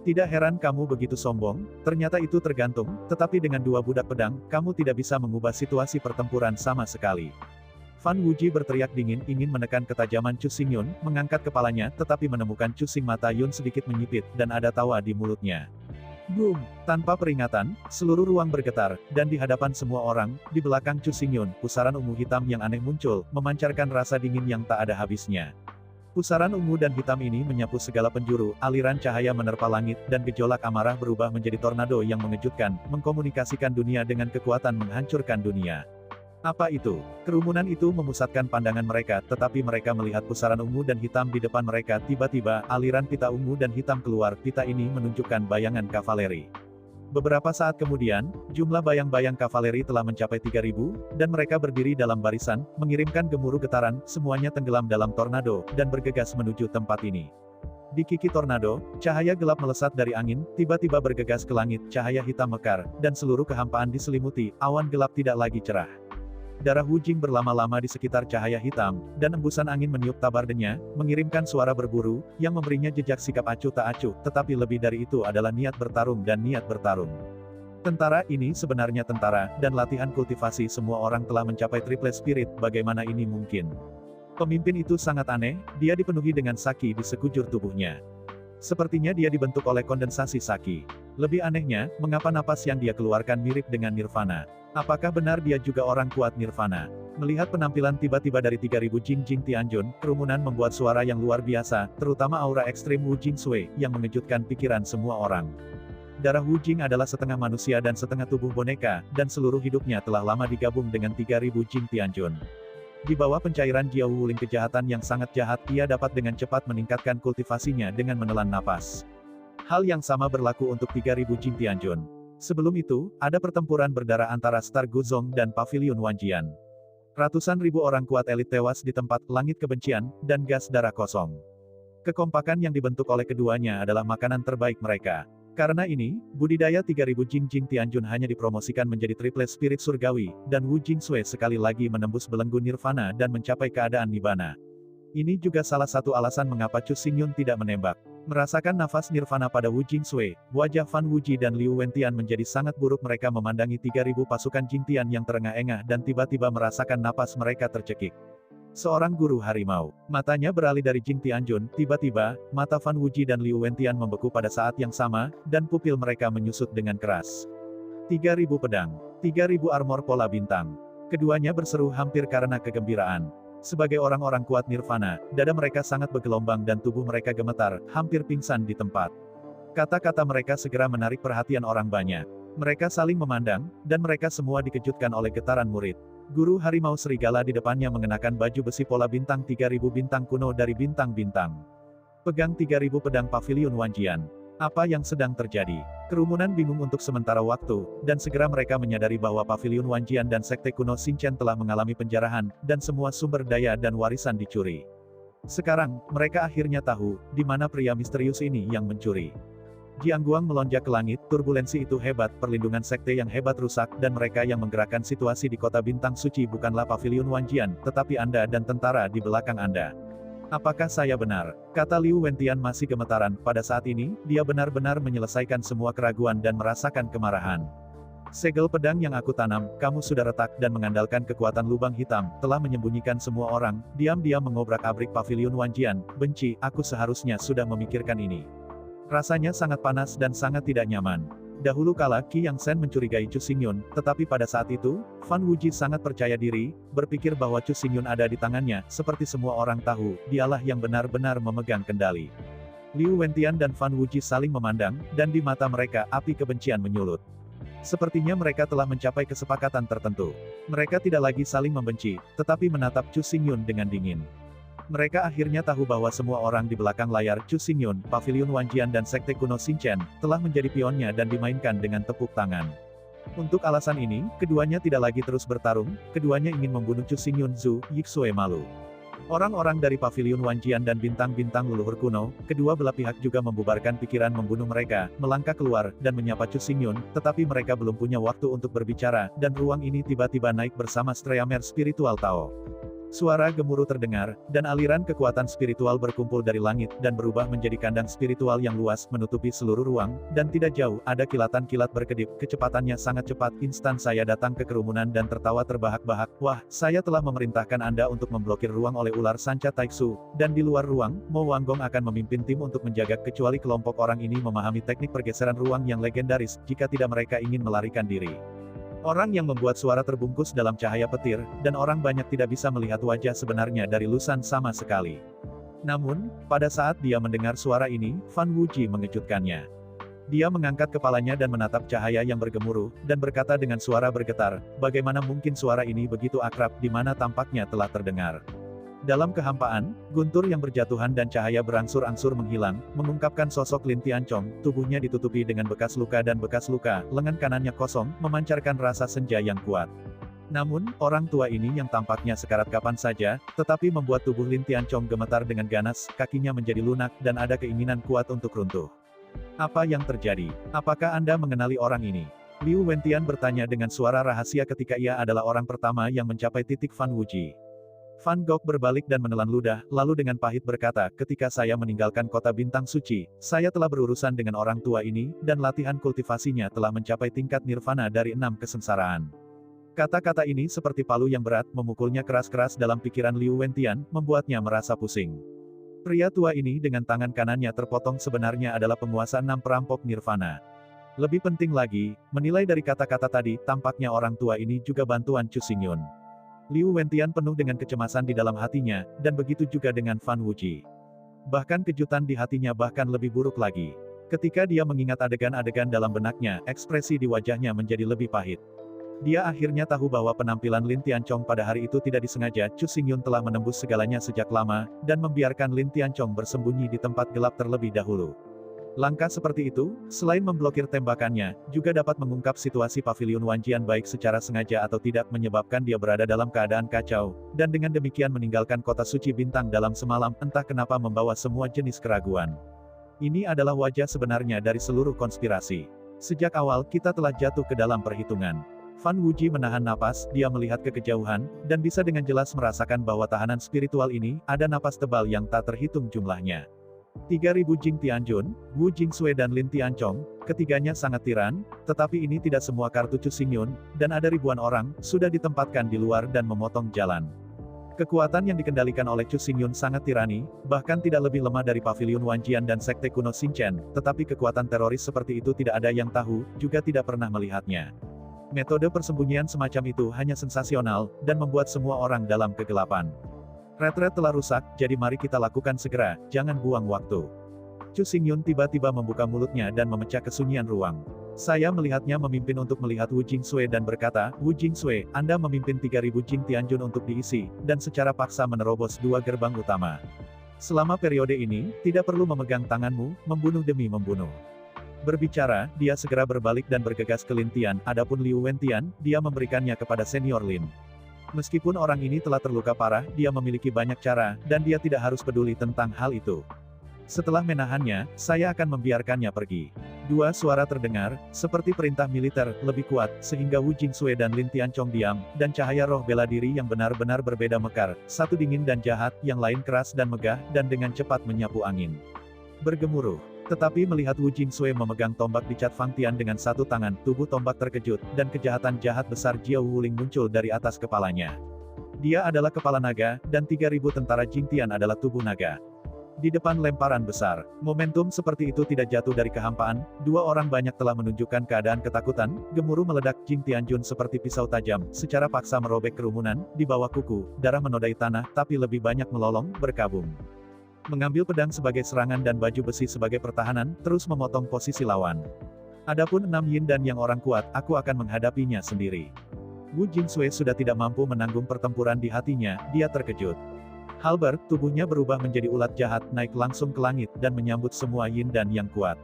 S2: Tidak heran kamu begitu sombong, ternyata itu tergantung, tetapi dengan 2 budak pedang, kamu tidak bisa mengubah situasi pertempuran sama sekali. Fan Wuji berteriak dingin ingin menekan ketajaman Chu Xingyun, mengangkat kepalanya, tetapi menemukan Chu Xing mata Yun sedikit menyipit, dan ada tawa di mulutnya. Boom! Tanpa peringatan, seluruh ruang bergetar, dan di hadapan semua orang, di belakang Chu Xingyun, pusaran ungu hitam yang aneh muncul, memancarkan rasa dingin yang tak ada habisnya. Pusaran ungu dan hitam ini menyapu segala penjuru, aliran cahaya menerpa langit, dan gejolak amarah berubah menjadi tornado yang mengejutkan, mengkomunikasikan dunia dengan kekuatan menghancurkan dunia. Apa itu? Kerumunan itu memusatkan pandangan mereka, tetapi mereka melihat pusaran ungu dan hitam di depan mereka. Tiba-tiba, aliran pita ungu dan hitam keluar. Pita ini menunjukkan bayangan kavaleri. Beberapa saat kemudian, jumlah bayang-bayang kavaleri telah mencapai 3.000, dan mereka berdiri dalam barisan, mengirimkan gemuruh getaran, semuanya tenggelam dalam tornado, dan bergegas menuju tempat ini. Di kiki tornado, cahaya gelap melesat dari angin, tiba-tiba bergegas ke langit, cahaya hitam mekar, dan seluruh kehampaan diselimuti, awan gelap tidak lagi cerah. Darah Wu Jing berlama-lama di sekitar cahaya hitam, dan embusan angin meniup tabardenya, mengirimkan suara berburu, yang memberinya jejak sikap acuh tak acuh, tetapi lebih dari itu adalah niat bertarung dan niat bertarung. Tentara ini sebenarnya tentara, dan latihan kultivasi semua orang telah mencapai triple spirit, bagaimana ini mungkin? Pemimpin itu sangat aneh, dia dipenuhi dengan saki di sekujur tubuhnya. Sepertinya dia dibentuk oleh kondensasi saki. Lebih anehnya, mengapa napas yang dia keluarkan mirip dengan Nirvana? Apakah benar dia juga orang kuat Nirvana? Melihat penampilan tiba-tiba dari 3.000 Jing Tianjun, kerumunan membuat suara yang luar biasa, terutama aura ekstrim Wu Jing Sui, yang mengejutkan pikiran semua orang. Darah Wu Jing adalah setengah manusia dan setengah tubuh boneka, dan seluruh hidupnya telah lama digabung dengan 3.000 Jing Tianjun. Di bawah pencairan Jiao Wuling kejahatan yang sangat jahat, ia dapat dengan cepat meningkatkan kultivasinya dengan menelan napas. Hal yang sama berlaku untuk 3.000 Jing Tianjun. Sebelum itu, ada pertempuran berdarah antara Star Guzong dan Pavilion Wanjian. Ratusan ribu orang kuat elit tewas di tempat langit kebencian, dan gas darah kosong. Kekompakan yang dibentuk oleh keduanya adalah makanan terbaik mereka. Karena ini, budidaya 3.000 Jing Tianjun hanya dipromosikan menjadi triple spirit surgawi, dan Wu Jing Sui sekali lagi menembus belenggu Nirvana dan mencapai keadaan Nibbana. Ini juga salah satu alasan mengapa Chu Xingyun tidak menembak. Merasakan nafas Nirvana pada Wu Jing Sui, wajah Fan Wuji dan Liu Wentian menjadi sangat buruk. Mereka memandangi 3.000 pasukan Jingtian yang terengah-engah dan tiba-tiba merasakan napas mereka tercekik. Seorang guru harimau. Matanya beralih dari Jing Tianjun, tiba-tiba, mata Fan Wuji dan Liu Wentian membeku pada saat yang sama, dan pupil mereka menyusut dengan keras. 3.000 pedang. 3.000 armor pola bintang. Keduanya berseru hampir karena kegembiraan. Sebagai orang-orang kuat Nirvana, dada mereka sangat bergelombang dan tubuh mereka gemetar, hampir pingsan di tempat. Kata-kata mereka segera menarik perhatian orang banyak. Mereka saling memandang, dan mereka semua dikejutkan oleh getaran murid. Guru harimau serigala di depannya mengenakan baju besi pola bintang 3.000 bintang kuno dari bintang-bintang. Pegang 3.000 pedang Pavilion Wanjian. Apa yang sedang terjadi? Kerumunan bingung untuk sementara waktu, dan segera mereka menyadari bahwa Pavilion Wanjian dan Sekte Kuno Xinchen telah mengalami penjarahan, dan semua sumber daya dan warisan dicuri. Sekarang, mereka akhirnya tahu, di mana pria misterius ini yang mencuri. Jiangguang melonjak ke langit, turbulensi itu hebat, perlindungan sekte yang hebat rusak, dan mereka yang menggerakkan situasi di kota bintang suci bukanlah Pavilion Wanjian, tetapi Anda dan tentara di belakang Anda. Apakah saya benar? Kata Liu Wentian masih gemetaran. Pada saat ini, dia benar-benar menyelesaikan semua keraguan dan merasakan kemarahan. Segel pedang yang aku tanam, kamu sudah retak dan mengandalkan kekuatan lubang hitam, telah menyembunyikan semua orang, diam-diam mengobrak-abrik Pavilion Wanjian, benci, aku seharusnya sudah memikirkan ini. Rasanya sangat panas dan sangat tidak nyaman. Dahulu kala Qi Yang Sen mencurigai Chu Xingyun, tetapi pada saat itu, Fan Wuji sangat percaya diri, berpikir bahwa Chu Xingyun ada di tangannya, seperti semua orang tahu, dialah yang benar-benar memegang kendali. Liu Wentian dan Fan Wuji saling memandang, dan di mata mereka, api kebencian menyulut. Sepertinya mereka telah mencapai kesepakatan tertentu. Mereka tidak lagi saling membenci, tetapi menatap Chu Xingyun dengan dingin. Mereka akhirnya tahu bahwa semua orang di belakang layar Chu Xingyun, Paviliun Wanjian dan Sekte Kuno Xinchen, telah menjadi pionnya dan dimainkan dengan tepuk tangan. Untuk alasan ini, keduanya tidak lagi terus bertarung, keduanya ingin membunuh Chu Xingyun Zhu Yixue malu. Orang-orang dari Paviliun Wanjian dan bintang-bintang leluhur kuno, kedua belah pihak juga membubarkan pikiran membunuh mereka, melangkah keluar, dan menyapa Chu Xingyun, tetapi mereka belum punya waktu untuk berbicara, dan ruang ini tiba-tiba naik bersama streamer spiritual Tao. Suara gemuruh terdengar, dan aliran kekuatan spiritual berkumpul dari langit, dan berubah menjadi kandang spiritual yang luas, menutupi seluruh ruang, dan tidak jauh, ada kilatan kilat berkedip, kecepatannya sangat cepat, instan saya datang ke kerumunan dan tertawa terbahak-bahak, wah, saya telah memerintahkan Anda untuk memblokir ruang oleh ular sanca Taixu, dan di luar ruang, Mo Wanggong akan memimpin tim untuk menjaga kecuali kelompok orang ini memahami teknik pergeseran ruang yang legendaris, jika tidak mereka ingin melarikan diri. Orang yang membuat suara terbungkus dalam cahaya petir, dan orang banyak tidak bisa melihat wajah sebenarnya dari Lusan sama sekali. Namun, pada saat dia mendengar suara ini, Fan Wuji mengejutkannya. Dia mengangkat kepalanya dan menatap cahaya yang bergemuruh, dan berkata dengan suara bergetar, bagaimana mungkin suara ini begitu akrab, di mana tampaknya telah terdengar. Dalam kehampaan, guntur yang berjatuhan dan cahaya berangsur-angsur menghilang, mengungkapkan sosok Lin Tianchong, tubuhnya ditutupi dengan bekas luka dan bekas luka, lengan kanannya kosong, memancarkan rasa senja yang kuat. Namun, orang tua ini yang tampaknya sekarat kapan saja, tetapi membuat tubuh Lin Tianchong gemetar dengan ganas, kakinya menjadi lunak, dan ada keinginan kuat untuk runtuh. Apa yang terjadi? Apakah Anda mengenali orang ini? Liu Wentian bertanya dengan suara rahasia ketika ia adalah orang pertama yang mencapai titik Fan Wuji. Van Gogh berbalik dan menelan ludah, lalu dengan pahit berkata, ketika saya meninggalkan kota bintang suci, saya telah berurusan dengan orang tua ini, dan latihan kultivasinya telah mencapai tingkat nirvana dari 6 kesengsaraan. Kata-kata ini seperti palu yang berat, memukulnya keras-keras dalam pikiran Liu Wentian, membuatnya merasa pusing. Pria tua ini dengan tangan kanannya terpotong sebenarnya adalah penguasa 6 perampok nirvana. Lebih penting lagi, menilai dari kata-kata tadi, tampaknya orang tua ini juga bantuan Chu Xingyun. Liu Wentian penuh dengan kecemasan di dalam hatinya, dan begitu juga dengan Fan Wuji. Bahkan kejutan di hatinya bahkan lebih buruk lagi. Ketika dia mengingat adegan-adegan dalam benaknya, ekspresi di wajahnya menjadi lebih pahit. Dia akhirnya tahu bahwa penampilan Lin Tianchong pada hari itu tidak disengaja, Chu Xingyun telah menembus segalanya sejak lama, dan membiarkan Lin Tianchong bersembunyi di tempat gelap terlebih dahulu. Langkah seperti itu, selain memblokir tembakannya, juga dapat mengungkap situasi Paviliun Wanjian baik secara sengaja atau tidak menyebabkan dia berada dalam keadaan kacau, dan dengan demikian meninggalkan kota suci bintang dalam semalam, entah kenapa membawa semua jenis keraguan. Ini adalah wajah sebenarnya dari seluruh konspirasi. Sejak awal kita telah jatuh ke dalam perhitungan. Fan Wuji menahan napas, dia melihat ke kejauhan, dan bisa dengan jelas merasakan bahwa tahanan spiritual ini, ada napas tebal yang tak terhitung jumlahnya. 3.000 Jing Tianjun, Wu Jingsui dan Lin Tianchong, ketiganya sangat tiran, tetapi ini tidak semua kartu Chu Xingyun, dan ada ribuan orang, sudah ditempatkan di luar dan memotong jalan. Kekuatan yang dikendalikan oleh Chu Xingyun sangat tirani, bahkan tidak lebih lemah dari Paviliun Wanjian dan Sekte Kuno Xinchen, tetapi kekuatan teroris seperti itu tidak ada yang tahu, juga tidak pernah melihatnya. Metode persembunyian semacam itu hanya sensasional, dan membuat semua orang dalam kegelapan. Retret telah rusak, jadi mari kita lakukan segera, jangan buang waktu. Chu Xingyun tiba-tiba membuka mulutnya dan memecah kesunyian ruang. Saya melihatnya memimpin untuk melihat Wu Jingsui dan berkata, Wu Jingsui, Anda memimpin 3.000 Jing Tianjun untuk diisi, dan secara paksa menerobos 2 gerbang utama. Selama periode ini, tidak perlu memegang tanganmu, membunuh demi membunuh. Berbicara, dia segera berbalik dan bergegas ke Lin Tian, adapun Liu Wentian, dia memberikannya kepada senior Lin. Meskipun orang ini telah terluka parah, dia memiliki banyak cara, dan dia tidak harus peduli tentang hal itu. Setelah menahannya, saya akan membiarkannya pergi. 2 suara terdengar, seperti perintah militer, lebih kuat, sehingga Wu Jingsui dan Lin Tianchong diam, dan cahaya roh bela diri yang benar-benar berbeda mekar, satu dingin dan jahat, yang lain keras dan megah, dan dengan cepat menyapu angin. Bergemuruh. Tetapi melihat Wu Jingsui memegang tombak di Cat Fang Tian dengan satu tangan, tubuh tombak terkejut, dan kejahatan jahat besar Jiao Wuling muncul dari atas kepalanya. Dia adalah kepala naga, dan 3.000 tentara Jing Tian adalah tubuh naga. Di depan lemparan besar, momentum seperti itu tidak jatuh dari kehampaan, 2 orang banyak telah menunjukkan keadaan ketakutan, gemuruh meledak Jing Tianjun seperti pisau tajam, secara paksa merobek kerumunan, di bawah kuku, darah menodai tanah, tapi lebih banyak melolong, berkabung. Mengambil pedang sebagai serangan dan baju besi sebagai pertahanan, terus memotong posisi lawan. Adapun 6 Yin dan yang orang kuat, aku akan menghadapinya sendiri. Wu Jingsui sudah tidak mampu menanggung pertempuran di hatinya, dia terkejut. Halbert, tubuhnya berubah menjadi ulat jahat, naik langsung ke langit, dan menyambut semua yin dan yang kuat.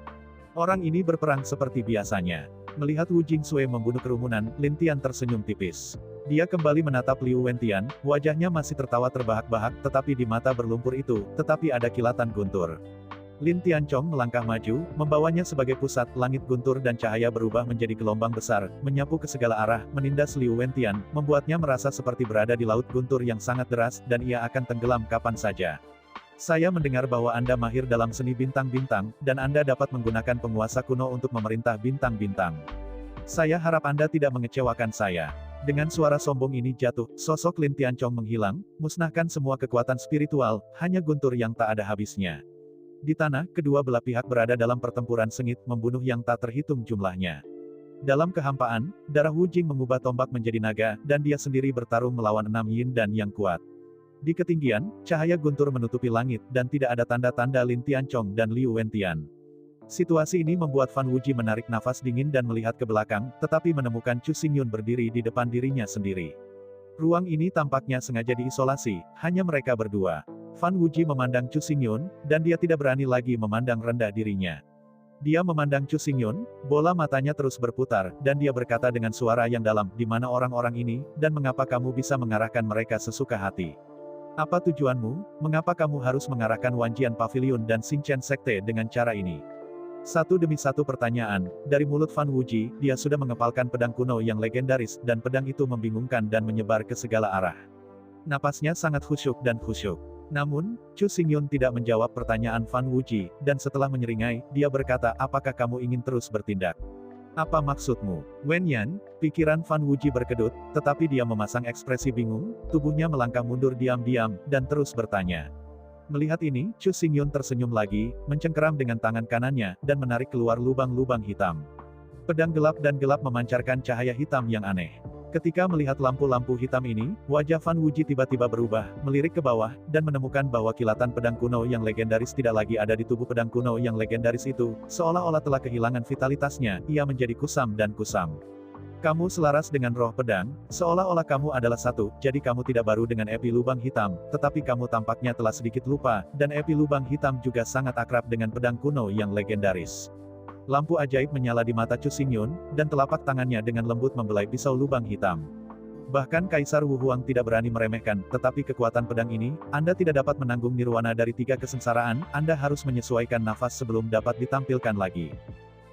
S2: Orang ini berperang seperti biasanya. Melihat Wu Jingsui membunuh kerumunan, Lin Tian tersenyum tipis. Dia kembali menatap Liu Wentian, wajahnya masih tertawa terbahak-bahak, tetapi di mata berlumpur itu, tetapi ada kilatan guntur. Lin Tianchong melangkah maju, membawanya sebagai pusat, langit guntur dan cahaya berubah menjadi gelombang besar, menyapu ke segala arah, menindas Liu Wentian, membuatnya merasa seperti berada di laut guntur yang sangat deras, dan ia akan tenggelam kapan saja. Saya mendengar bahwa Anda mahir dalam seni bintang-bintang, dan Anda dapat menggunakan penguasa kuno untuk memerintah bintang-bintang. Saya harap Anda tidak mengecewakan saya. Dengan suara sombong ini jatuh, sosok Lin Tianchong menghilang, musnahkan semua kekuatan spiritual, hanya guntur yang tak ada habisnya. Di tanah, kedua belah pihak berada dalam pertempuran sengit, membunuh yang tak terhitung jumlahnya. Dalam kehampaan, darah Wu Jing mengubah tombak menjadi naga, dan dia sendiri bertarung melawan 6 yin dan yang kuat. Di ketinggian, cahaya guntur menutupi langit, dan tidak ada tanda-tanda Lin Tianchong dan Liu Wentian. Situasi ini membuat Fan Wuji menarik nafas dingin dan melihat ke belakang, tetapi menemukan Chu Xingyun berdiri di depan dirinya sendiri. Ruang ini tampaknya sengaja diisolasi, hanya mereka berdua. Fan Wuji memandang Chu Xingyun, dan dia tidak berani lagi memandang rendah dirinya. Dia memandang Chu Xingyun, bola matanya terus berputar, dan dia berkata dengan suara yang dalam, di mana orang-orang ini, dan mengapa kamu bisa mengarahkan mereka sesuka hati? Apa tujuanmu? Mengapa kamu harus mengarahkan Wanjian Pavilion dan Xingchen Sekte dengan cara ini? Satu demi satu pertanyaan, dari mulut Fan Wuji, dia sudah mengepalkan pedang kuno yang legendaris, dan pedang itu membingungkan dan menyebar ke segala arah. Napasnya sangat khusyuk dan khusyuk. Namun, Chu Xingyun tidak menjawab pertanyaan Fan Wuji, dan setelah menyeringai, dia berkata, apakah kamu ingin terus bertindak? Apa maksudmu? Wen Yan, pikiran Fan Wuji berkedut, tetapi dia memasang ekspresi bingung, tubuhnya melangkah mundur diam-diam, dan terus bertanya. Melihat ini, Chu Xingyun tersenyum lagi, mencengkeram dengan tangan kanannya, dan menarik keluar lubang-lubang hitam. Pedang gelap dan gelap memancarkan cahaya hitam yang aneh. Ketika melihat lampu-lampu hitam ini, wajah Fan Wuji tiba-tiba berubah, melirik ke bawah, dan menemukan bahwa kilatan pedang kuno yang legendaris tidak lagi ada di tubuh pedang kuno yang legendaris itu, seolah-olah telah kehilangan vitalitasnya, ia menjadi kusam dan kusam. Kamu selaras dengan roh pedang, seolah-olah kamu adalah satu, jadi kamu tidak baru dengan Epi Lubang Hitam, tetapi kamu tampaknya telah sedikit lupa, dan Epi Lubang Hitam juga sangat akrab dengan pedang kuno yang legendaris. Lampu ajaib menyala di mata Chu Xingyun, dan telapak tangannya dengan lembut membelai pisau lubang hitam. Bahkan Kaisar Wu Huang tidak berani meremehkan, tetapi kekuatan pedang ini, Anda tidak dapat menanggung nirwana dari 3 kesengsaraan, Anda harus menyesuaikan nafas sebelum dapat ditampilkan lagi.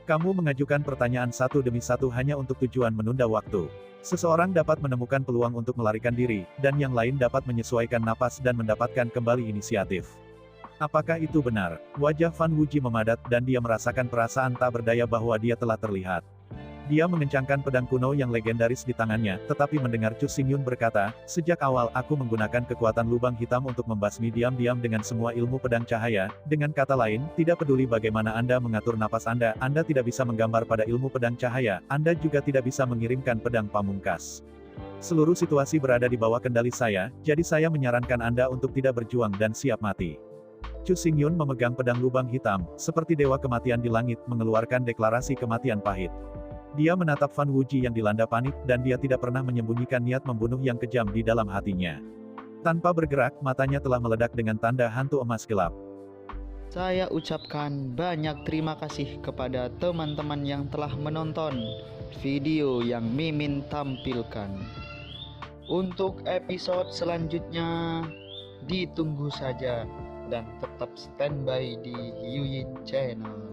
S2: Kamu mengajukan pertanyaan satu demi satu hanya untuk tujuan menunda waktu. Seseorang dapat menemukan peluang untuk melarikan diri, dan yang lain dapat menyesuaikan napas dan mendapatkan kembali inisiatif. Apakah itu benar? Wajah Fan Wuji memadat, dan dia merasakan perasaan tak berdaya bahwa dia telah terlihat. Dia mengencangkan pedang kuno yang legendaris di tangannya, tetapi mendengar Chu Xingyun berkata, sejak awal aku menggunakan kekuatan lubang hitam untuk membasmi diam-diam dengan semua ilmu pedang cahaya, dengan kata lain, tidak peduli bagaimana Anda mengatur napas Anda tidak bisa menggambar pada ilmu pedang cahaya, Anda juga tidak bisa mengirimkan pedang pamungkas. Seluruh situasi berada di bawah kendali saya, jadi saya menyarankan Anda untuk tidak berjuang dan siap mati. Chu Xingyun memegang pedang lubang hitam, seperti dewa kematian di langit, mengeluarkan deklarasi kematian pahit. Dia menatap Fan Wuji yang dilanda panik, dan dia tidak pernah menyembunyikan niat membunuh yang kejam di dalam hatinya. Tanpa bergerak, matanya telah meledak dengan tanda hantu emas gelap.
S1: Saya ucapkan banyak terima kasih kepada teman-teman yang telah menonton video yang Mimin tampilkan. Untuk episode selanjutnya, ditunggu saja. Dan tetap standby di Yuyin Channel.